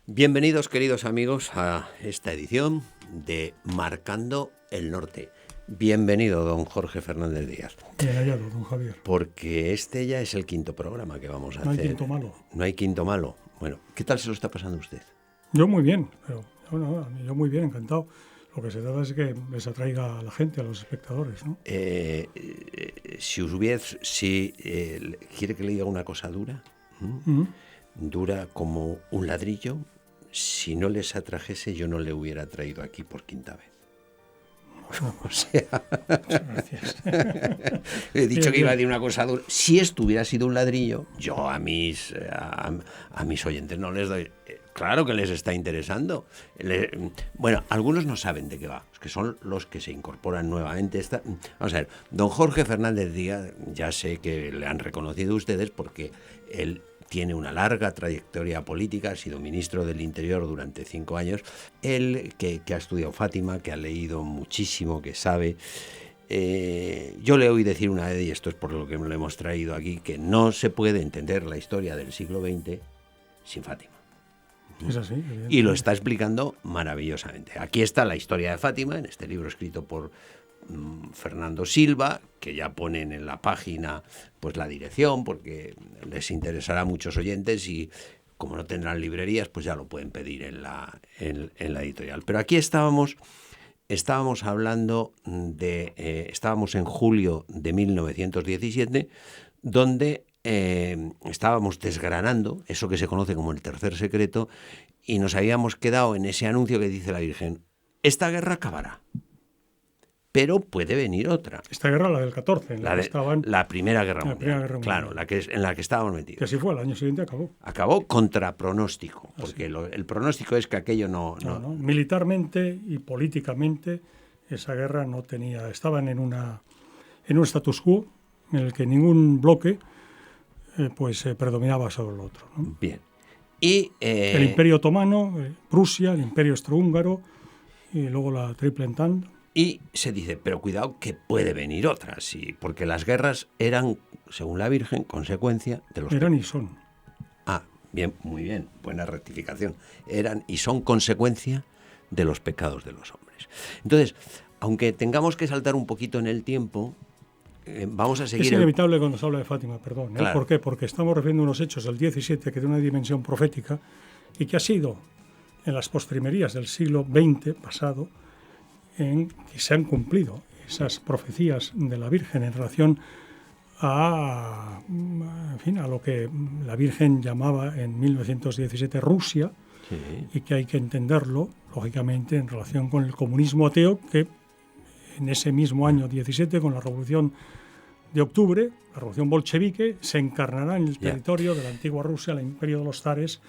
Bienvenidos, queridos amigos, a esta edición de Marcando el Norte. Bienvenido, don Jorge Fernández Díaz. Bien hallado, don Javier. Porque este ya es el quinto programa que vamos a hacer. No hay quinto malo. No hay quinto malo. Bueno, ¿qué tal se lo está pasando usted? Yo muy bien, pero yo muy bien, encantado. Lo que se trata es que les atraiga a la gente, a los espectadores, ¿no? Si quiere que le diga una cosa dura, dura como un ladrillo, si no les atrajese yo no le hubiera traído aquí por quinta vez. Bueno, O sea, muchas gracias. he dicho Bien, que iba a bien. decir una cosa dura. Si esto hubiera sido un ladrillo, yo a mis oyentes no les doy. Claro que les está interesando. Bueno, algunos no saben de qué va, es que son los que se incorporan nuevamente. Vamos a ver, don Jorge Fernández Díaz, ya sé que le han reconocido ustedes porque él tiene una larga trayectoria política, ha sido ministro del Interior durante 5 años, él que ha estudiado Fátima, que ha leído muchísimo, que sabe. Yo le oí decir una vez, y esto es por lo que lo hemos traído aquí, que no se puede entender la historia del siglo XX sin Fátima. Es así. Y lo está explicando maravillosamente. Aquí está la historia de Fátima, en este libro escrito por Fernando Silva, que ya ponen en la página pues la dirección, porque les interesará a muchos oyentes y como no tendrán librerías, pues ya lo pueden pedir en la editorial. Pero aquí estábamos hablando estábamos en julio de 1917, donde estábamos desgranando eso que se conoce como el tercer secreto y nos habíamos quedado en ese anuncio que dice la Virgen: esta guerra acabará, pero puede venir otra. Esta guerra, la del 14, en la que estaban... La Primera Guerra la Mundial. Primera Guerra Mundial. Claro, en la que estábamos metidos. Que así fue, el año siguiente acabó. Acabó contra pronóstico, porque el pronóstico es que aquello no. Militarmente y políticamente esa guerra no tenía... Estaban en un status quo en el que ningún bloque predominaba sobre el otro, ¿no? Bien. Y, el Imperio Otomano, Prusia, el Imperio Austrohúngaro y luego la Triple Entente. Y se dice, pero cuidado que puede venir otra, sí, porque las guerras eran, según la Virgen, consecuencia de los... Eran y son. Ah, bien, muy bien, buena rectificación. Eran y son consecuencia de los pecados de los hombres. Entonces, aunque tengamos que saltar un poquito en el tiempo, vamos a seguir... Es inevitable cuando se habla de Fátima, perdón. Claro. ¿Por qué? Porque estamos refiriendo unos hechos del 17 que tienen una dimensión profética y que ha sido en las postrimerías del siglo XX pasado en que se han cumplido esas profecías de la Virgen en relación a lo que la Virgen llamaba en 1917 Rusia, Sí. y que hay que entenderlo, lógicamente, en relación con el comunismo ateo que en ese mismo año 17, con la Revolución de Octubre, la Revolución bolchevique, se encarnará en el territorio de la antigua Rusia, el Imperio de los Zares,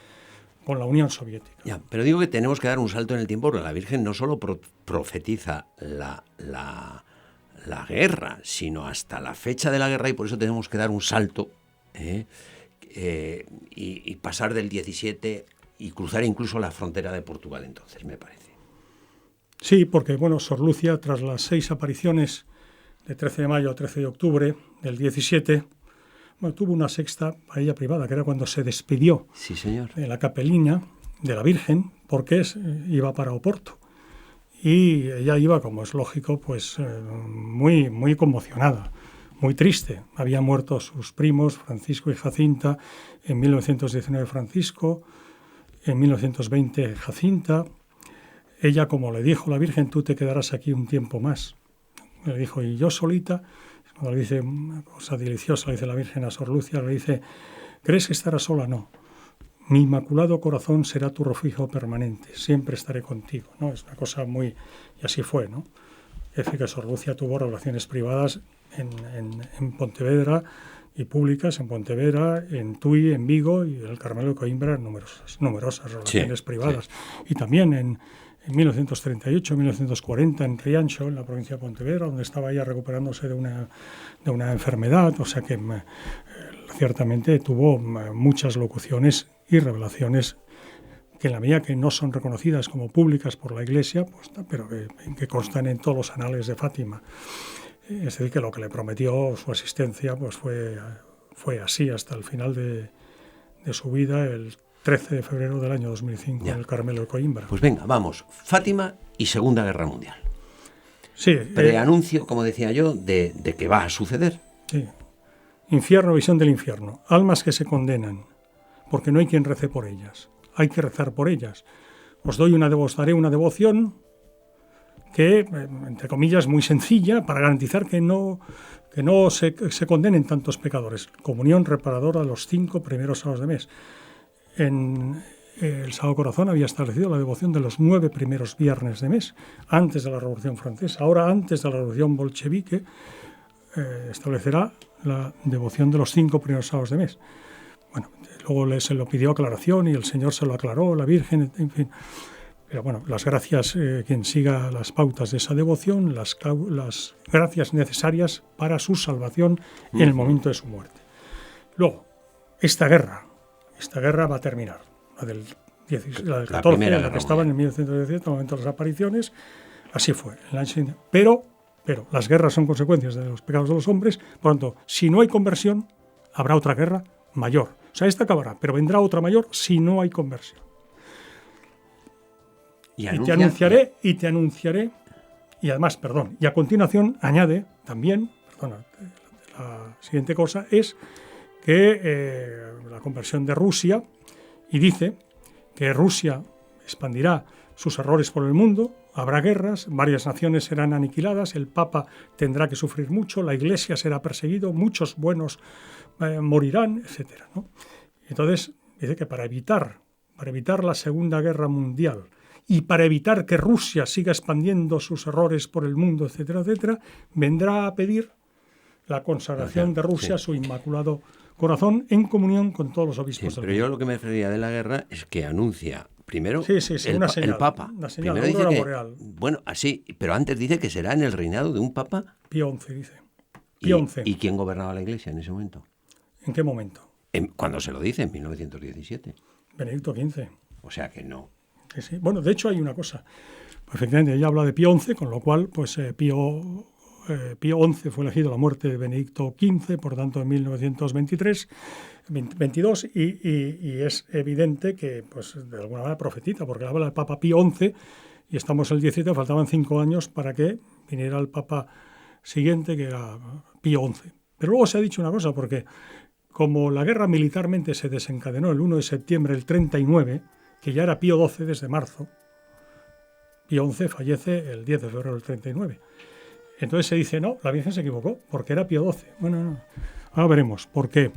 con la Unión Soviética. Ya, pero digo que tenemos que dar un salto en el tiempo porque la Virgen no solo profetiza la guerra, sino hasta la fecha de la guerra, y por eso tenemos que dar un salto y pasar del 17 y cruzar incluso la frontera de Portugal entonces, me parece. Sí, porque Sor Lucia, tras las 6 apariciones de 13 de mayo a 13 de octubre del 17, tuvo una sexta a ella privada, que era cuando se despidió Sí, señor. de la capelina de la Virgen, porque iba para Oporto. Y ella iba, como es lógico, muy, muy conmocionada, muy triste. Habían muerto sus primos, Francisco y Jacinta, en 1919 Francisco, en 1920 Jacinta. Ella, como le dijo la Virgen, tú te quedarás aquí un tiempo más. Le dijo, y yo solita, cuando le dice una cosa deliciosa, le dice la Virgen a Sor Lucia, le dice, ¿crees que estarás sola? No. Mi inmaculado corazón será tu refugio permanente, siempre estaré contigo, ¿no? Es una cosa muy... Y así fue, ¿no? Es decir, que Sor Lucia tuvo relaciones privadas en Pontevedra y públicas en Pontevedra, en Tui, en Vigo y en el Carmelo de Coimbra, numerosas relaciones privadas. Sí. Y también en 1938, 1940 en Rianxo, en la provincia de Pontevedra, donde estaba ella recuperándose de una enfermedad, o sea que ciertamente tuvo muchas locuciones y revelaciones que en la medida que no son reconocidas como públicas por la Iglesia, pero que constan en todos los anales de Fátima. Es decir, que lo que le prometió su asistencia fue así hasta el final de su vida, el 13 de febrero del año 2005, Ya. en el Carmelo de Coimbra. Pues venga, vamos. Fátima y Segunda Guerra Mundial. Sí, Preanuncio, como decía yo, de que va a suceder. sí. Infierno, visión del infierno. Almas que se condenan, porque no hay quien rece por ellas. Hay que rezar por ellas. Os daré una devoción que, entre comillas, muy sencilla, para garantizar que no se condenen tantos pecadores. Comunión reparadora los 5 primeros sábados de mes. En el Sagrado Corazón había establecido la devoción de los 9 primeros viernes de mes, antes de la Revolución Francesa. Ahora, antes de la Revolución Bolchevique, establecerá la devoción de los 5 primeros sábados de mes. Bueno, luego se lo pidió aclaración y el Señor se lo aclaró, la Virgen, en fin. Pero bueno, las gracias, quien siga las pautas de esa devoción, las gracias necesarias para su salvación en el momento de su muerte. Luego, esta guerra va a terminar. La del 14, la que estaba en el 1917, en el momento de las apariciones, así fue. Pero las guerras son consecuencias de los pecados de los hombres, por lo tanto, si no hay conversión, habrá otra guerra mayor. O sea, esta acabará, pero vendrá otra mayor si no hay conversión. Y te anunciaré, y además, y a continuación añade también, la siguiente cosa es que la conversión de Rusia, y dice que Rusia expandirá sus errores por el mundo, habrá guerras, varias naciones serán aniquiladas, el Papa tendrá que sufrir mucho, la Iglesia será perseguido, muchos buenos morirán, etc., ¿no? Entonces, dice que para evitar la Segunda Guerra Mundial y para evitar que Rusia siga expandiendo sus errores por el mundo, etcétera, etcétera, vendrá a pedir la consagración de Rusia a su Inmaculado Corazón en comunión con todos los obispos del mundo. Pero yo lo que me refería de la guerra es que anuncia primero una señal, el Papa. Una señal, primero dice que, boreal. bueno, así, pero antes dice que será en el reinado de un Papa. Pío XI dice. Pío XI. ¿Y quién gobernaba la Iglesia en ese momento? ¿En qué momento? Cuando se lo dice, en 1917. Benedicto XV. O sea que no. Sí. Bueno, de hecho hay una cosa. Efectivamente, ella habla de Pío XI, con lo cual, pues Pío XI fue elegido a la muerte de Benedicto XV, por tanto, en 1922, y es evidente que, pues, de alguna manera profetiza, porque habla del Papa Pío XI, y estamos el 17, faltaban 5 años para que viniera el Papa siguiente, que era Pío XI. Pero luego se ha dicho una cosa, porque como la guerra militarmente se desencadenó el 1 de septiembre del 39, que ya era Pío XII desde marzo, Pío XI fallece el 10 de febrero del 39. Entonces se dice, no, la Virgen se equivocó, porque era Pío XII. Bueno, no. Ahora veremos, porque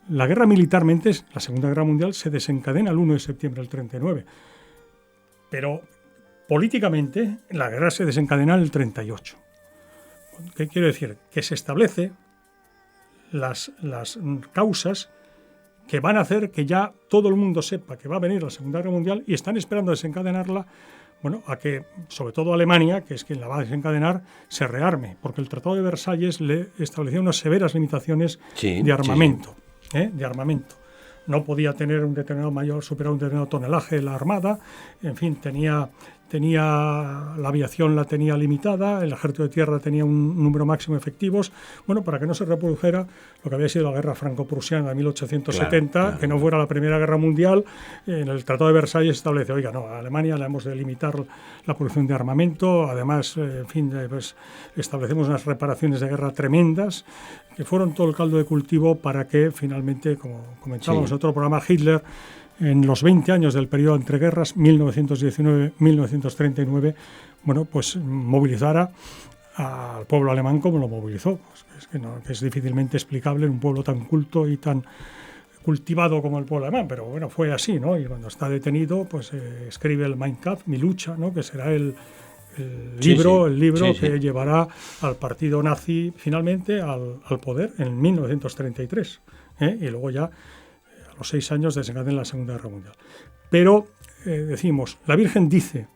la guerra militarmente, la Segunda Guerra Mundial, se desencadena el 1 de septiembre del 39. Pero políticamente la guerra se desencadena en el 38. ¿Qué quiero decir? Que se establece las causas que van a hacer que ya todo el mundo sepa que va a venir la Segunda Guerra Mundial y están esperando desencadenarla, bueno, a que, sobre todo Alemania, que es quien la va a desencadenar, se rearme, porque el Tratado de Versalles le establecía unas severas limitaciones de armamento. De armamento. No podía tener un determinado mayor, superar un determinado tonelaje la Armada, en fin, tenía la aviación la tenía limitada, el ejército de tierra tenía un número máximo de efectivos, bueno, para que no se reprodujera lo que había sido la guerra franco-prusiana de 1870, claro. Que no fuera la Primera Guerra Mundial. En el Tratado de Versalles establece, oiga, no, a Alemania le hemos de limitar la producción de armamento, además, en fin, pues, establecemos unas reparaciones de guerra tremendas, que fueron todo el caldo de cultivo para que finalmente, como comentábamos en otro programa, Hitler, en los 20 años del periodo entre guerras, 1919-1939, bueno, pues movilizara al pueblo alemán como lo movilizó. Pues que es difícilmente explicable en un pueblo tan culto y tan cultivado como el pueblo alemán, pero bueno, fue así, ¿no? Y cuando está detenido, pues escribe el Mein Kampf, Mi lucha, ¿no? Que será el libro que llevará al partido nazi finalmente al poder en 1933, y luego ya los 6 años desencadena la Segunda Guerra Mundial. Pero, decimos, la Virgen dice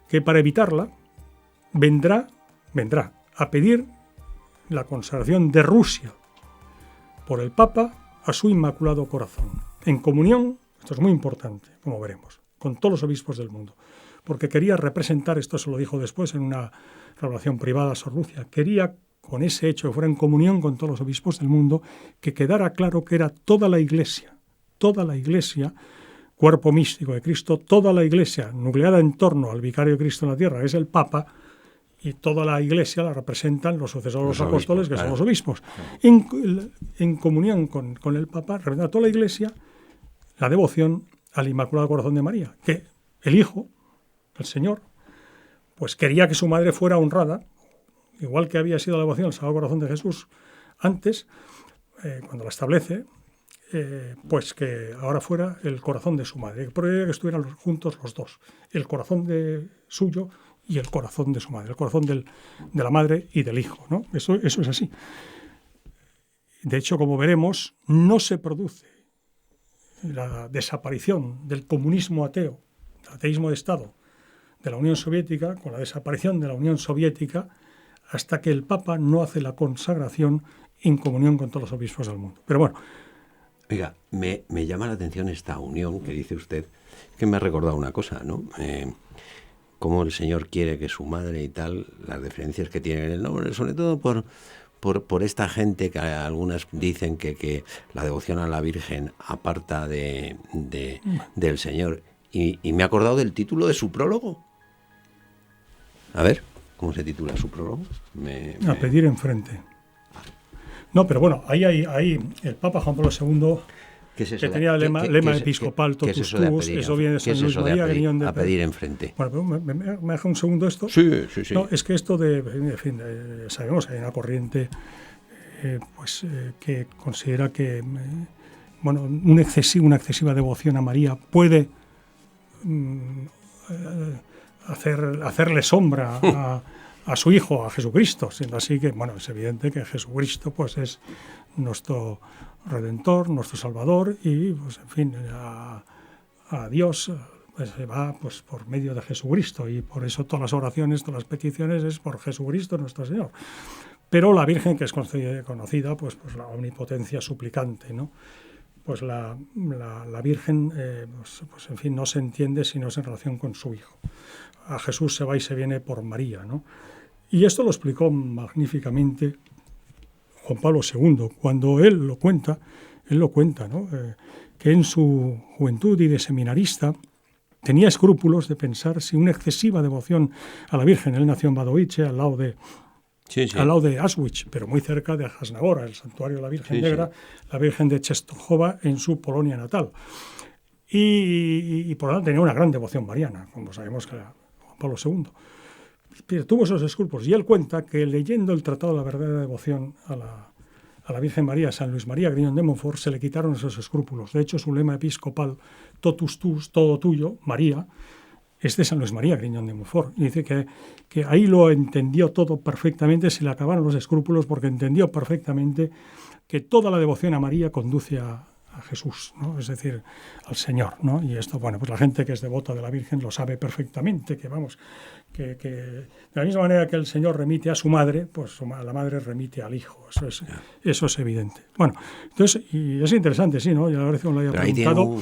que para evitarla vendrá a pedir la consagración de Rusia por el Papa a su Inmaculado Corazón, en comunión, esto es muy importante, como veremos, con todos los obispos del mundo, porque quería representar, esto se lo dijo después en una revelación privada a Sor Lucia, quería con ese hecho que fuera en comunión con todos los obispos del mundo, que quedara claro que era toda la Iglesia cuerpo místico de Cristo, toda la Iglesia nucleada en torno al vicario de Cristo en la tierra, que es el Papa, y toda la Iglesia la representan los sucesores de los apóstoles, que son los obispos. En comunión con el Papa, representa a toda la Iglesia la devoción al Inmaculado Corazón de María, que el Hijo, el Señor, pues quería que su madre fuera honrada, igual que había sido la devoción al Sagrado Corazón de Jesús antes, cuando la establece, pues que ahora fuera el corazón de su madre, que estuvieran juntos los dos, el corazón suyo y el corazón de su madre, el corazón de la madre y del hijo, ¿no? Eso es así. De hecho, como veremos, no se produce la desaparición del comunismo ateo, del ateísmo de Estado, de la Unión Soviética, con la desaparición de la Unión Soviética, hasta que el Papa no hace la consagración en comunión con todos los obispos del mundo. Pero bueno. Oiga, me llama la atención esta unión que dice usted, que me ha recordado una cosa, ¿no? Cómo el Señor quiere que su madre y tal, las diferencias que tiene en el nombre, sobre todo por esta gente que algunas dicen que la devoción a la Virgen aparta del Señor. Y me he acordado del título de su prólogo. A ver, ¿cómo se titula su prólogo? A pedir enfrente. No, pero bueno, ahí el Papa Juan Pablo II, ¿qué es eso que tenía el lema episcopal totus tuus, eso viene de San Luis María Griñón de... A pedir enfrente. Bueno, ¿me deja un segundo esto? Sí. No, es que esto sabemos que hay una corriente que considera que una excesiva devoción a María puede hacerle sombra a su Hijo, a Jesucristo, siendo así que, es evidente que Jesucristo pues es nuestro Redentor, nuestro Salvador, y pues en fin, a Dios pues, se va pues por medio de Jesucristo, y por eso todas las oraciones, todas las peticiones es por Jesucristo nuestro Señor. Pero la Virgen, que es conocida pues la omnipotencia suplicante, ¿no? Pues la Virgen, pues en fin, no se entiende si no es en relación con su Hijo. A Jesús se va y se viene por María, ¿no? Y esto lo explicó magníficamente Juan Pablo II, cuando él lo cuenta, ¿no? Que en su juventud y de seminarista tenía escrúpulos de pensar si una excesiva devoción a la Virgen, él nació en Wadowice, al lado de Auschwitz, pero muy cerca de Jasnagora, el santuario de la Virgen Negra, la Virgen de Czestochowa, en su Polonia natal. Y por lo tanto tenía una gran devoción mariana, como sabemos que era Juan Pablo II. Pero tuvo esos escrúpulos, y él cuenta que leyendo el Tratado de la Verdadera Devoción a la Virgen María, San Luis María Griñón de Montfort, se le quitaron esos escrúpulos. De hecho, su lema episcopal, totus tuus, todo tuyo, María, es de San Luis María Griñón de Montfort. Y dice que ahí lo entendió todo perfectamente, se le acabaron los escrúpulos, porque entendió perfectamente que toda la devoción a María conduce a Jesús, ¿no? Es decir, al Señor, ¿no? Y esto, pues la gente que es devota de la Virgen lo sabe perfectamente, que de la misma manera que el Señor remite a su madre, pues la madre remite al Hijo, eso es evidente. Bueno, entonces, y es interesante, sí, ¿no? Ya agradezco que me lo haya preguntado,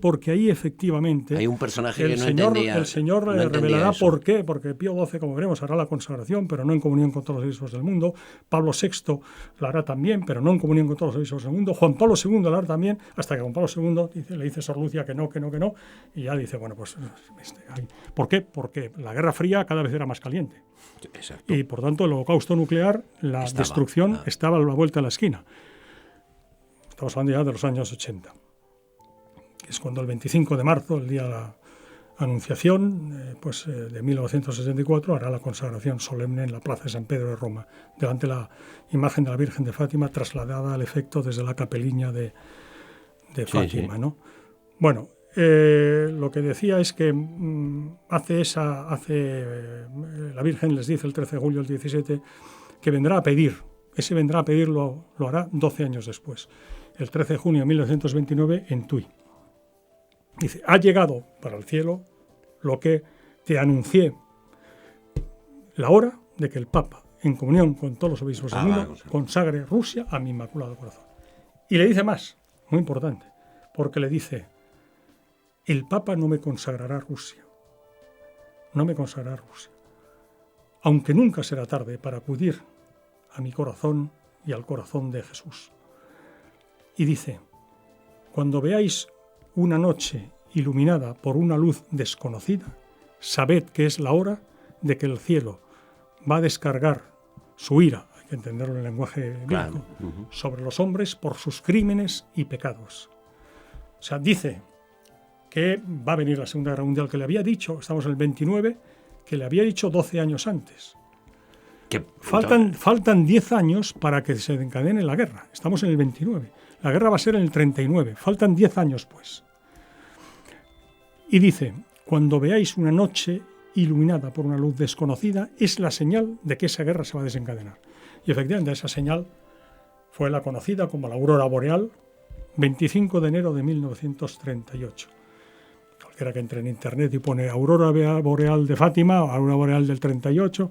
porque ahí efectivamente hay un personaje el que no Señor, entendía, el Señor no revelará eso. por qué, porque Pío XII, como veremos, hará la consagración, pero no en comunión con todos los obispos del mundo. Pablo VI la hará también, pero no en comunión con todos los obispos del mundo. Juan Pablo II la hará también, hasta que Juan Pablo II le dice a Sor Lucia que no, y ya dice, bueno, pues, ¿por qué? Porque la Guerra Fría cada vez era más caliente. Exacto. Y por tanto el holocausto nuclear, destrucción, estaba a la vuelta de la esquina. Estamos hablando ya de los años 80. Es cuando el 25 de marzo, el día de la Anunciación, de 1964, hará la consagración solemne en la plaza de San Pedro de Roma, delante de la imagen de la Virgen de Fátima, trasladada al efecto desde la capeliña de Fátima, ¿no? Bueno, lo que decía es que la Virgen les dice el 13 de julio del 17 que vendrá a pedir. Ese vendrá a pedir lo hará 12 años después, el 13 de junio de 1929 en Tui. Dice, ha llegado para el cielo lo que te anuncié, la hora de que el Papa, en comunión con todos los obispos del mundo, consagre Rusia a mi Inmaculado Corazón. Y le dice más, muy importante, porque le dice, el Papa no me consagrará Rusia, aunque nunca será tarde para acudir a mi corazón y al corazón de Jesús. Y dice, cuando veáis una noche iluminada por una luz desconocida, sabed que es la hora de que el cielo va a descargar su ira, hay que entenderlo en el lenguaje bíblico, Claro. sobre los hombres por sus crímenes y pecados. O sea, dice que va a venir la Segunda Guerra Mundial, que le había dicho, estamos en el 29, que le había dicho 12 años antes. Faltan 10 años para que se desencadene la guerra. Estamos en el 29. La guerra va a ser en el 39. Faltan 10 años, pues. Y dice, cuando veáis una noche iluminada por una luz desconocida, es la señal de que esa guerra se va a desencadenar. Y efectivamente esa señal fue la conocida como la aurora boreal, 25 de enero de 1938. Cualquiera que entre en internet y pone aurora boreal de Fátima o aurora boreal del 38...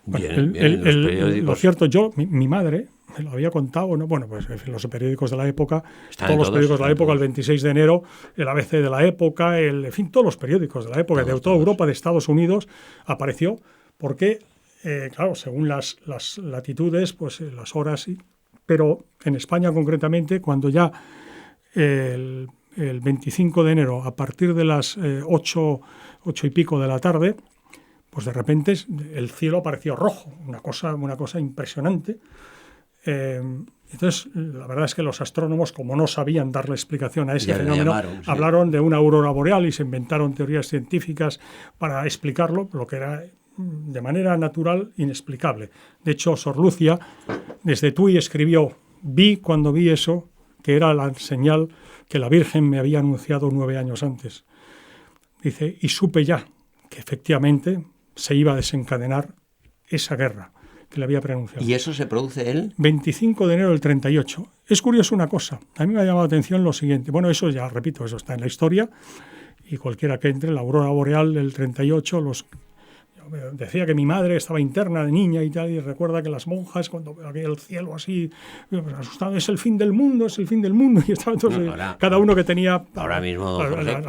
Lo cierto, mi madre me lo había contado, ¿no? Bueno, pues en fin, los periódicos de la época, todos los periódicos de la época, el 26 de enero, el ABC de la época, en fin, todos los periódicos de la época, de toda Europa, de Estados Unidos, apareció, porque, claro, según las latitudes, pues las horas, pero en España concretamente, cuando ya el 25 de enero, a partir de las 8 y pico de la tarde, pues de repente el cielo apareció rojo, una cosa impresionante. Entonces, la verdad es que los astrónomos, como no sabían darle explicación a ese fenómeno, hablaron de una aurora boreal y se inventaron teorías científicas para explicarlo, lo que era de manera natural inexplicable. De hecho, Sor Lucia, desde Tui, escribió, cuando vi eso, que era la señal que la Virgen me había anunciado 9 años antes. Dice, y supe ya que efectivamente se iba a desencadenar esa guerra que le había pronunciado. ¿Y eso se produce el 25 de enero del 38. Es curioso una cosa, a mí me ha llamado la atención lo siguiente. Bueno, eso ya repito, eso está en la historia y cualquiera que entre, la aurora boreal del 38, decía que mi madre estaba interna de niña y tal, y recuerda que las monjas, cuando veía el cielo así, asustado, es el fin del mundo, y estaba entonces, cada uno que tenía... Ahora mismo, Jorge,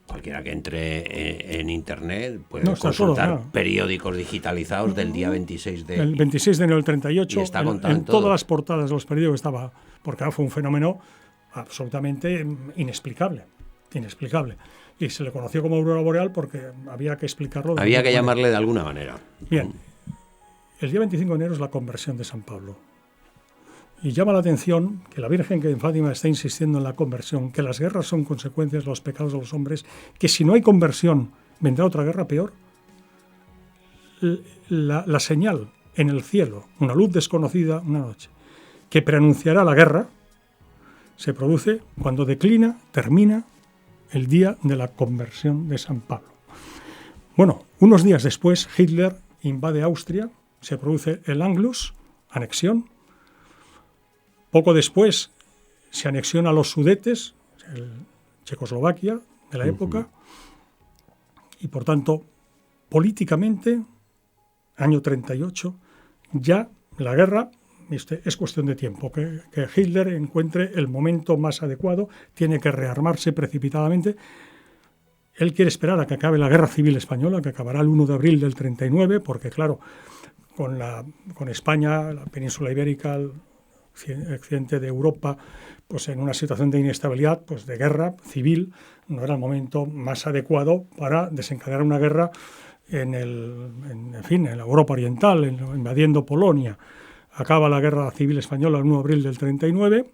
cualquiera que entre en internet puede consultar periódicos digitalizados del día 26 de... El 26 de enero del 38, está en todas las portadas de los periódicos estaba, porque fue un fenómeno absolutamente inexplicable. Y se le conoció como aurora boreal porque había que explicarlo. Había que llamarle de alguna manera. Bien, el día 25 de enero es la conversión de San Pablo. Y llama la atención que la Virgen que en Fátima está insistiendo en la conversión, que las guerras son consecuencias de los pecados de los hombres, que si no hay conversión vendrá otra guerra peor. La señal en el cielo, una luz desconocida una noche, que preanunciará la guerra, se produce cuando termina el día de la conversión de San Pablo. Bueno, unos días después Hitler invade Austria, se produce el Anschluss, anexión. Poco después se anexiona a los Sudetes, Checoslovaquia de la época, y por tanto, políticamente, año 38, ya la guerra es cuestión de tiempo, que Hitler encuentre el momento más adecuado, tiene que rearmarse precipitadamente. Él quiere esperar a que acabe la Guerra Civil Española, que acabará el 1 de abril del 39, porque claro, con España, la península ibérica, el occidente de Europa, pues en una situación de inestabilidad, pues de guerra civil, no era el momento más adecuado para desencadenar una guerra en la Europa oriental, invadiendo Polonia. Acaba la Guerra Civil Española el 1 de abril del 39.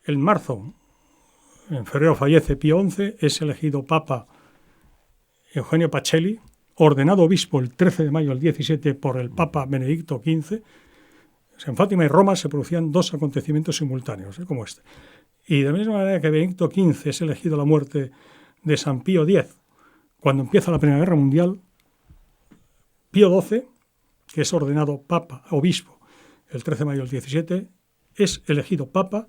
En marzo, en febrero fallece Pío XI, es elegido Papa Eugenio Pacelli, ordenado obispo el 13 de mayo del 17 por el Papa Benedicto XV. En Fátima y Roma se producían 2 acontecimientos simultáneos, como este. Y de la misma manera que Benedicto XV es elegido a la muerte de San Pío X, cuando empieza la Primera Guerra Mundial, Pío XII, que es ordenado Papa, obispo, el 13 de mayo del 17, es elegido Papa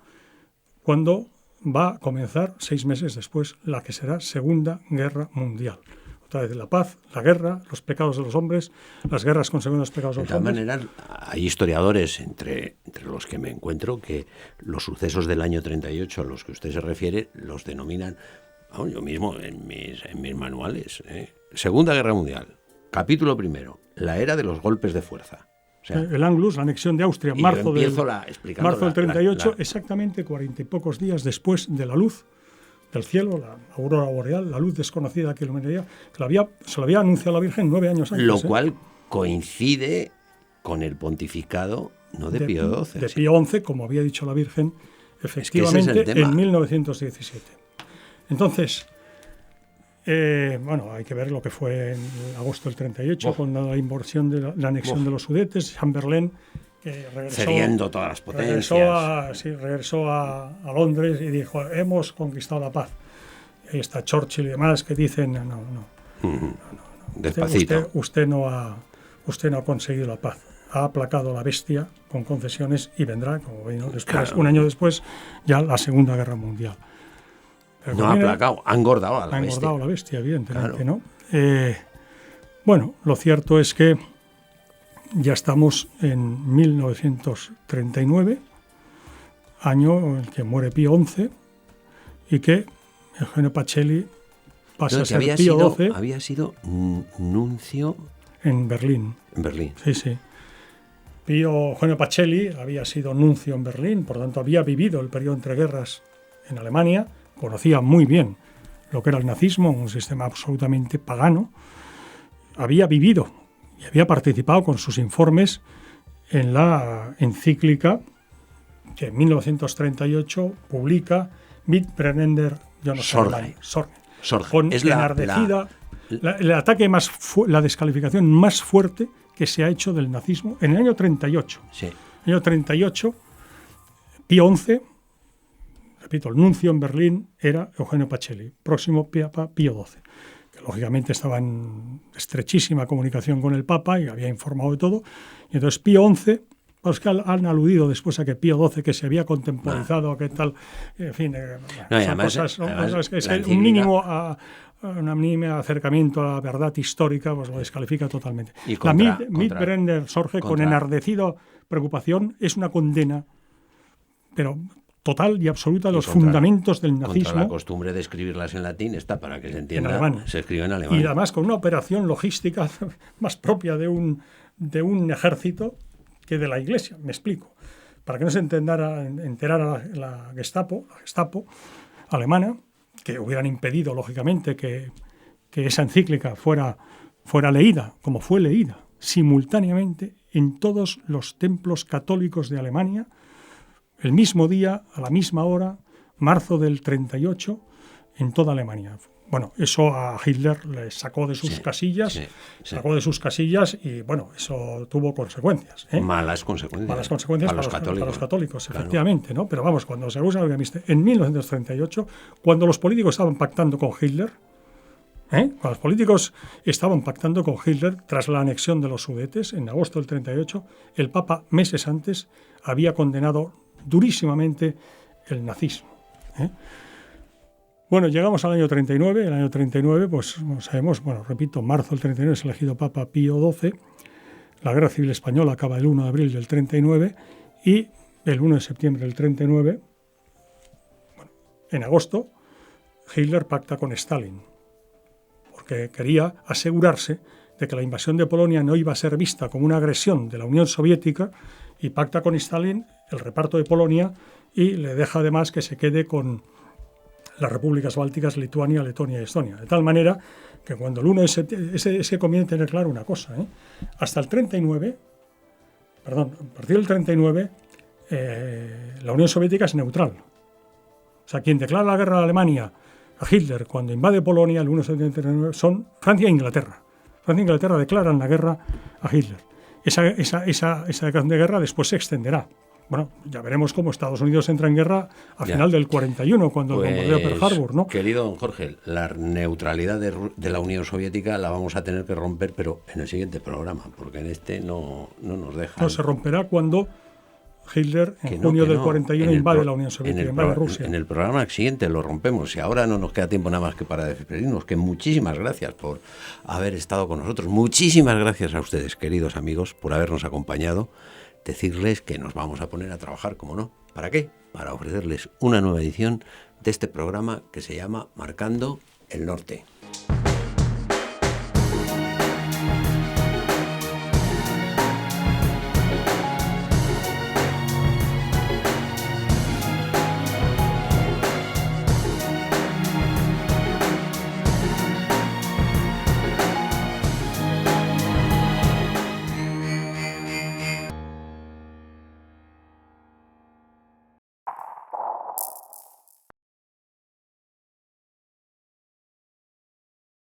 cuando va a comenzar 6 meses después la que será Segunda Guerra Mundial. Otra vez la paz, la guerra, los pecados de los hombres, las guerras consecuencias de los pecados de los hombres. De todas maneras, hay historiadores entre los que me encuentro que los sucesos del año 38 a los que usted se refiere los denominan, yo mismo en mis manuales, Segunda Guerra Mundial, capítulo 1, la era de los golpes de fuerza. O sea, el Anschluss, la anexión de Austria, marzo del 38, exactamente exactamente 40 y pocos días después de la luz del cielo, la aurora boreal, la luz desconocida que iluminaría, que se lo había anunciado la Virgen 9 años antes. Lo cual coincide con el pontificado, no de Pío XII. De Pío XI, como había dicho la Virgen, efectivamente, en 1917. Entonces, hay que ver lo que fue en agosto del 38, con la invasión de la anexión de los Sudetes, Chamberlain, que cediendo todas las potencias. Regresó a Londres y dijo, hemos conquistado la paz. Y ahí está Churchill y demás que dicen, no. Despacito. Usted no ha conseguido la paz. Ha aplacado a la bestia con concesiones y vendrá, como vino después, un año después, ya la Segunda Guerra Mundial. Pero no ha aplacado, ha engordado a la bestia. Ha engordado a la bestia, evidentemente, claro. ¿No? Lo cierto es que ya estamos en 1939, año en el que muere Pío XI y que Eugenio Pacelli pasa a ser Pío XII. Había sido nuncio en Berlín. En Berlín. Sí. Eugenio Pacelli había sido nuncio en Berlín, por tanto había vivido el periodo entre guerras en Alemania, conocía muy bien lo que era el nazismo, un sistema absolutamente pagano, había vivido y había participado con sus informes en la encíclica que en 1938 publica Mitbrennender Sorge. Con enardecida el ataque la descalificación más fuerte que se ha hecho del nazismo en el año 38. Sí. En el año 38, Pío XI, repito, el nuncio en Berlín era Eugenio Pacelli, próximo Papa Pío XII, que lógicamente estaba en estrechísima comunicación con el Papa y había informado de todo. Y entonces Pío XI, los que han aludido después a que Pío XII, que se había contemporizado, que tal, en fin, un mínimo acercamiento a la verdad histórica, pues lo descalifica totalmente. La Mitbrennender Sorge, con enardecida preocupación, es una condena, pero total y absoluta de los fundamentos del nazismo. Contra la costumbre de escribirlas en latín está, para que se entienda, en alemán. Se escribe en alemán. Y además con una operación logística más propia de un ejército que de la Iglesia, me explico. Para que no se enterara la Gestapo alemana, que hubieran impedido, lógicamente, que esa encíclica fuera leída, como fue leída, simultáneamente en todos los templos católicos de Alemania, el mismo día, a la misma hora, marzo del 38, en toda Alemania. Bueno, eso a Hitler le sacó de sus casillas, y bueno, eso tuvo consecuencias. Malas consecuencias para los católicos, claro. Efectivamente, ¿no? Pero vamos, cuando se usa en 1938, cuando los políticos estaban pactando con Hitler, cuando los políticos estaban pactando con Hitler tras la anexión de los Sudetes, en agosto del 38, el Papa, meses antes, había condenado durísimamente el nazismo. Bueno, llegamos al año 39. El año 39, pues sabemos, repito, marzo del 39 es elegido Papa Pío XII. La Guerra Civil Española acaba el 1 de abril del 39 y el 1 de septiembre del 39, en agosto, Hitler pacta con Stalin, porque quería asegurarse de que la invasión de Polonia no iba a ser vista como una agresión de la Unión Soviética, y pacta con Stalin el reparto de Polonia y le deja además que se quede con las repúblicas bálticas, Lituania, Letonia y Estonia. De tal manera que cuando el 1 de septiembre, ese conviene tener claro una cosa, hasta el 39, a partir del 39, la Unión Soviética es neutral. O sea, quien declara la guerra a Alemania, a Hitler, cuando invade Polonia, el 1 de septiembre del 39, son Francia e Inglaterra. Francia e Inglaterra declaran la guerra a Hitler. Esa declaración de guerra después se extenderá. Bueno, ya veremos cómo Estados Unidos entra en guerra a final del 41, cuando el bombardeo Pearl Harbor, ¿no? Querido don Jorge, la neutralidad de la Unión Soviética la vamos a tener que romper, pero en el siguiente programa, porque en este no nos deja. No, se romperá cuando Hitler, en junio del 41, invade la Unión Soviética, invade Rusia. En el programa siguiente lo rompemos, y ahora no nos queda tiempo nada más que para despedirnos. Que muchísimas gracias por haber estado con nosotros. Muchísimas gracias a ustedes, queridos amigos, por habernos acompañado. Decirles que nos vamos a poner a trabajar, como no. ¿Para qué? Para ofrecerles una nueva edición de este programa que se llama Marcando el Norte.